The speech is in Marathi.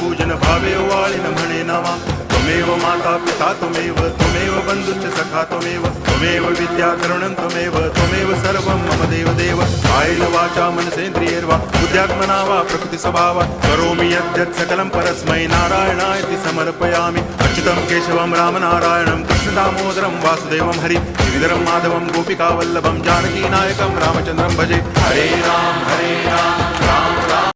पूजन भावे वाळिन म्हणे नामा त्वमेव माता पिता त्वमेव बंधुश्च सखा त्वमेव विद्या करुणं त्वमेव सर्वं मम देव कायेन वाचा मनसेन्द्रियैर्वा बुद्ध्यात्मना वा प्रकृति स्वभावात् करोमि यद्यत् सकलं परस्मै नारायणायति समर्पयामि अच्युतं केशवं रामनारायणं कृष्णदामोदरं वासुदेवं हरि गिरिधरं माधवं गोपिकावल्लभं जानकीनायकं रामचन्द्रं भजे हरे राम राम राम